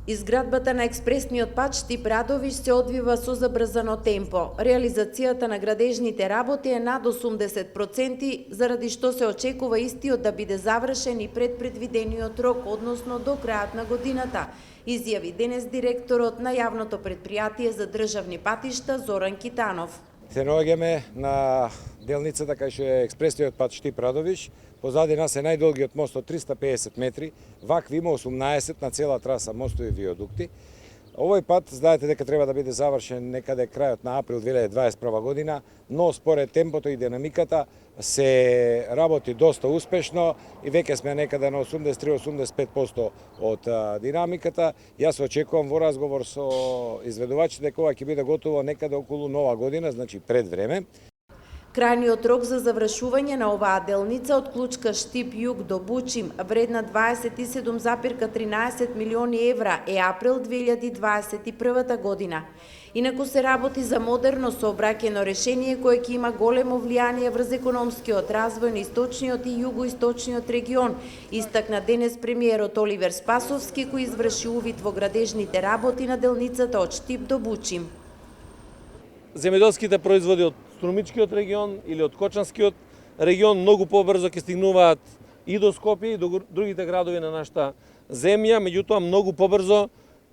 Изградбата на експресниот пат Штип-Радовиш се одвива со забрзано темпо. Реализацијата на градежните работи е над 80%, заради што се очекува истиот да биде завршен и пред предвидениот рок, односно до крајот на годината, изјави денес директорот на јавното претпријатие за државни патишта Зоран Китанов. Се наоѓаме на делницата кај што е експресниот пат Штип-Радовиш. Позади нас е најдолгиот мост од 350 метри. Вакви има 18 на цела траса мостови виодукти. Овој пат, знаете дека треба да биде завршен некаде крајот на април 2021 година, но според темпото и динамиката се работи доста успешно и веќе сме некаде на 83-85% од динамиката. Јас очекувам во разговор со изведувачите дека ова ќе биде готово некаде околу нова година, значи пред време. Крајниот рок за завршување на оваа делница од клучка Штип-Југ до Бучим, вредна 27,13 милиони евра, е април 2021 година. Инаку се работи за модерно сообраќајно решение кое ќе има големо влијание врз економскиот развој на источниот и југоисточниот регион, истакна денес премиерот Оливер Спасовски, кој изврши увид во градежните работи на делницата од Штип до Бучим. Земјоделските производи од Струмичкиот регион или од Кочанскиот регион многу побрзо ќе стигнуваат и до Скопје и до другите градови на нашата земја, меѓутоа многу побрзо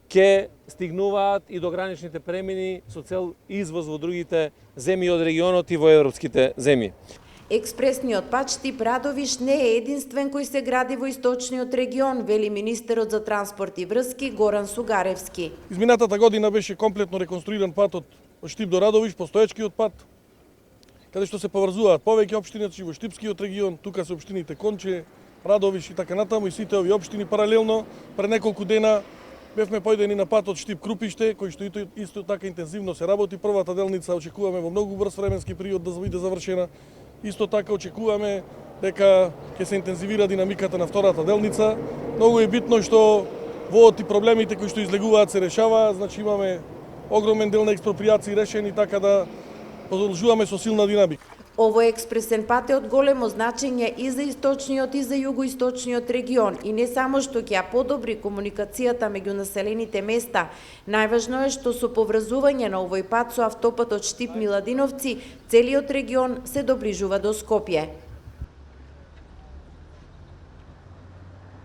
ќе стигнуваат и до граничните премини со цел извоз во другите земји од регионот и во европските земји. Експресниот пат Штип-Радовиш не е единствен кој се гради во источниот регион, вели министерот за транспорт и врски Горан Сугаревски. Изминатата година беше комплетно реконструиран патот од Штип до Радовиш, постоечкиот пат, каде што се поврзуваат повеќе општини во Штипскиот регион, тука се општините Конче, Радовиш и така натаму, и сите овие општини паралелно. Пред неколку дена бевме појдени на патот Штип-Крупиште, кој што исто така интензивно се работи. Првата делница очекуваме во многу брз временски период да биде завршена. Исто така очекуваме дека ќе се интензивира динамиката на втората делница. Многу е битно што водот и проблемите кои што излегуваат се решаваат, значи имаме огромен дел на експропријации решени, така да продолжуваме со силна динамика. Овој експресен пат е од големо значење и за источниот и за југоисточниот регион, и не само што ќе ја подобри комуникацијата меѓу населените места. Најважно е што со поврзување на овој пат со автопатот Штип-Миладиновци, целиот регион се доближува до Скопје.